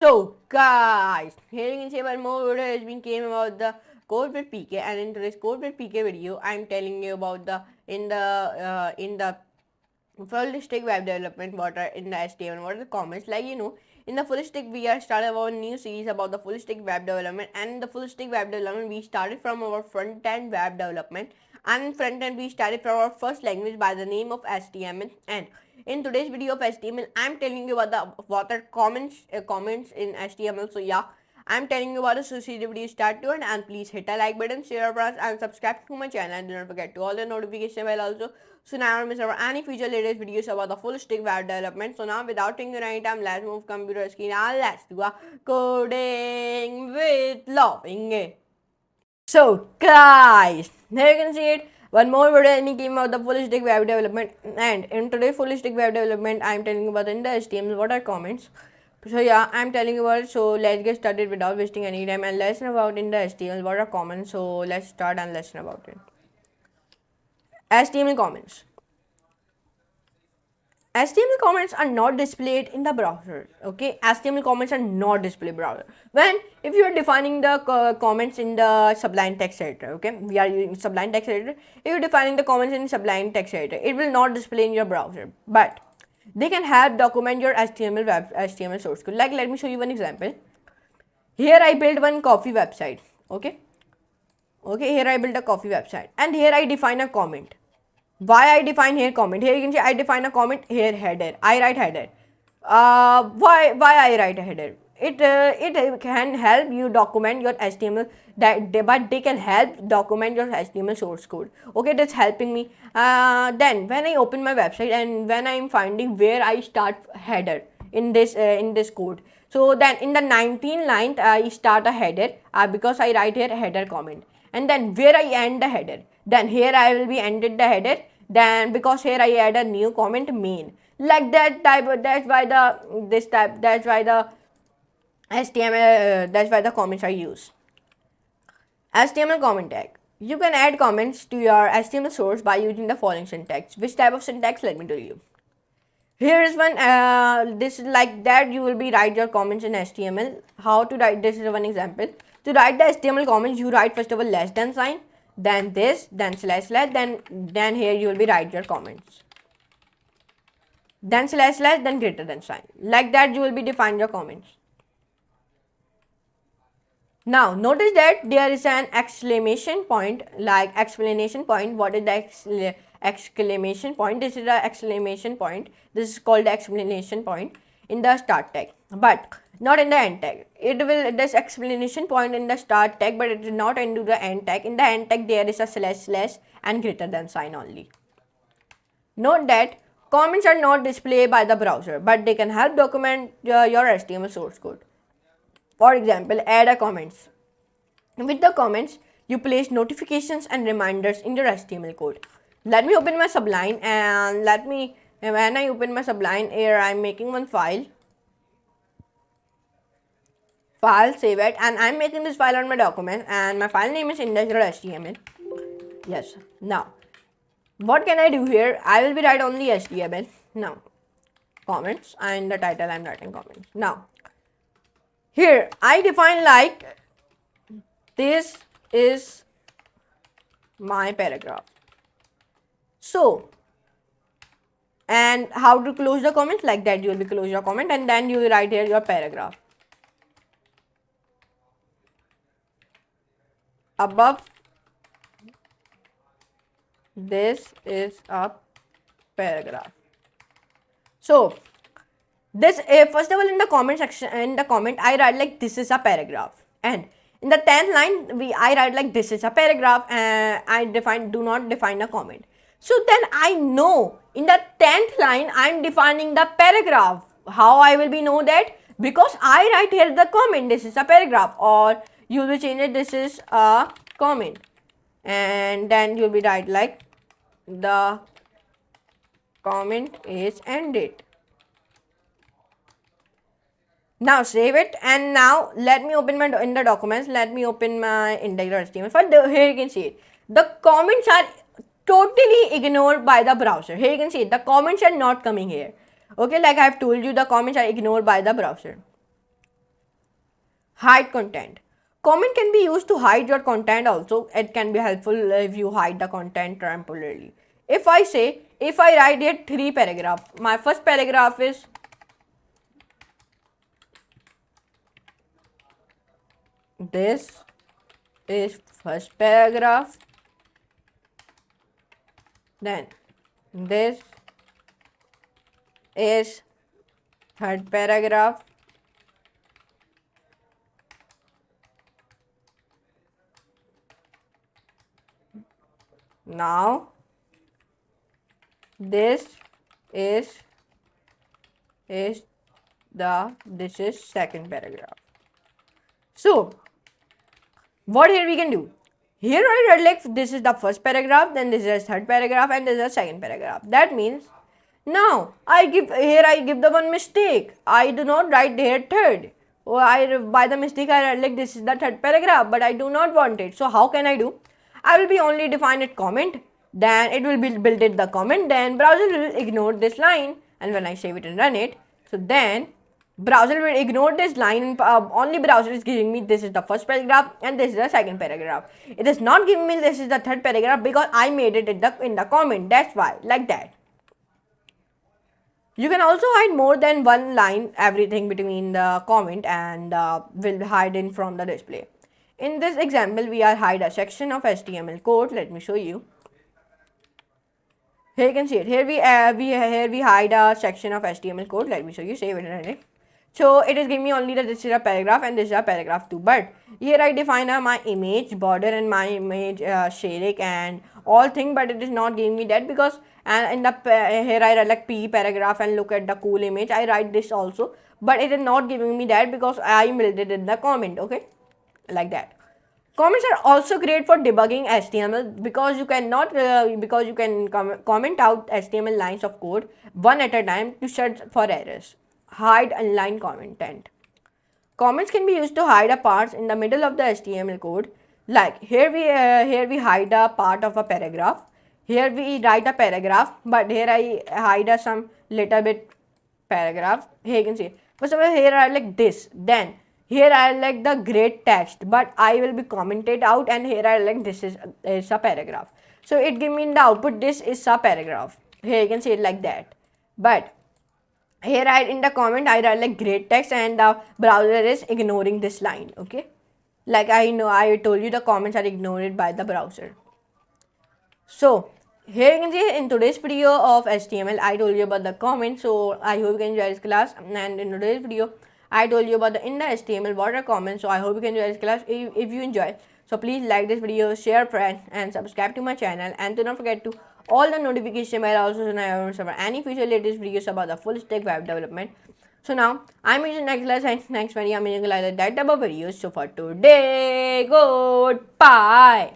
So guys, here you can see one more video has been came about the code with PK, and in today's code with PK video, I'm telling you about the in the full stack web development, what are in the HTML, what are the comments. Like in the full stack we are started our new series about the full stack web development, and in the full stack web development we started from our front end web development, and in front end we started from our first language by the name of HTML. And in today's video of HTML, I'm telling you about the what are comments in HTML. So yeah, I'm telling you about the so see the video start to and please hit a like button, share friends, and subscribe to my channel, and do not forget to all the notification bell also, so never miss out any future latest videos about the full stack web development. So now without taking any time, let's move computer screen and let's do a coding with loving. So guys, here you can see it. One more video and came about the full stack web development, and in today's full stack web development, I'm telling you about in the HTML what are comments. So yeah, I'm telling you about it. So let's get started without wasting any time and lesson about in the HTML what are comments. So let's start and lesson about it. HTML comments. HTML comments are not displayed in the browser. Okay, HTML comments are not displayed browser. When if you are defining the comments in the Sublime Text Editor, okay, we are using Sublime Text Editor. If you're defining the comments in Sublime Text Editor, it will not display in your browser, but they can help document your HTML source code. Like let me show you one example. Here I built one coffee website. Okay, here I built a coffee website, and here I define a comment. Why I define here comment? Here you can see I define a comment, here header. I write header. Why I write a header? It can help you document your HTML, but they can help document your HTML source code. Okay, that's helping me. Then when I open my website and when I'm finding where I start header in this code, so then in the 19th line I start a header because I write here header comment, and then where I end the header, then here I will be ended the header, then because here I add a new comment main, like that type. That's why the HTML, that's why the comments are used. HTML comment tag. You can add comments to your HTML source by using the following syntax. Which type of syntax? Let me tell you. Here is one. This is like that. You will be write your comments in HTML. How to write? This is one example. To write the HTML comments, you write first of all less than sign, then this, then slash slash, then here you will be write your comments, then slash slash, then greater than sign. Like that you will be define your comments. Now notice that there is an exclamation point, like explanation point. What is the exclamation point? This is the exclamation point. This is called the explanation point in the start tag, but not in the end tag. It will this explanation point in the start tag, but it is not into the end tag. In the end tag there is a slash slash and greater than sign only. Note that comments are not displayed by the browser, but they can help document your HTML source code. For example, add a comments. With the comments, you place notifications and reminders in your HTML code. Let me open my Sublime, and when I open my Sublime here, I'm making one file, save it, and I'm making this file on my document, and my file name is index.html. Yes. Now, what can I do here? I will be write only HTML. Now, comments, and the title I'm writing comments. Now, here I define like this is my paragraph. So, and how to close the comment? Like that you will be close your comment, and then you will write here your paragraph. Above this is a paragraph. So this first of all in the comment section, in the comment I write like this is a paragraph, and in the 10th line I write like this is a paragraph, and I do not define a comment. So then I know in the 10th line I'm defining the paragraph. How I will be know that? Because I write here the comment, this is a paragraph, or you will change it, this is a comment, and then you will be write like the comment is ended. Now save it, and now let me open my in the documents. Let me open my index.html file. Here you can see it. The comments are totally ignored by the browser. Here you can see it. The comments are not coming here. Okay, like I have told you, the comments are ignored by the browser. Hide content. Comment can be used to hide your content also. It can be helpful if you hide the content temporarily. If I write here 3 paragraphs, my first paragraph is this is first paragraph, then this is third paragraph, now this is this is second paragraph. So what here we can do? Here I read like this is the first paragraph, then this is third paragraph, and this is the second paragraph. That means now I give the one mistake. I do not write here third. Or by the mistake I write like this is the third paragraph, but I do not want it. So how can I do? I will be only define it comment, then it will be built it the comment, then browser will ignore this line, and when I save it and run it, so then browser will ignore this line and only browser is giving me this is the first paragraph and this is the second paragraph. It is not giving me this is the third paragraph because I made it in the comment. That's why, like that. You can also hide more than one line, everything between the comment and will hide in from the display. In this example, we are hide a section of HTML code. Let me show you. Here you can see it. Here we hide a section of HTML code. Let me show you. Save it and run it. So it is giving me only that this is a paragraph and this is a paragraph 2. But here I define my image border and my image shading and all thing, but it is not giving me that because in the here I write like p paragraph and look at the cool image. I write this also, but it is not giving me that because I built it in the comment. Okay, like that. Comments are also great for debugging HTML because you cannot because you can comment out HTML lines of code one at a time to search for errors. Hide inline content. Comments can be used to hide a parts in the middle of the HTML code. Like here we hide a part of a paragraph. Here we write a paragraph, but here I hide a some little bit paragraph. Here you can see. First of all, here I like this. Then here I like the great text, but I will be commented out, and here I like this is a paragraph. So it give me in the output this is a paragraph. Here you can see it like that. But here I in the comment I write like great text and the browser is ignoring this line. Okay, like I know I told you the comments are ignored by the browser. So here you can see in today's video of HTML I told you about the comments. So I hope you can enjoy this class, and in today's video I told you about in the HTML what are comments. So I hope you can enjoy this class. If you enjoy, so please like this video, share, friend, and subscribe to my channel, and do not forget to all the notification bell also so now I will any future latest videos about the full stack web development. So now I'm using next class and next video I'm using like that type of videos. So for today, goodbye.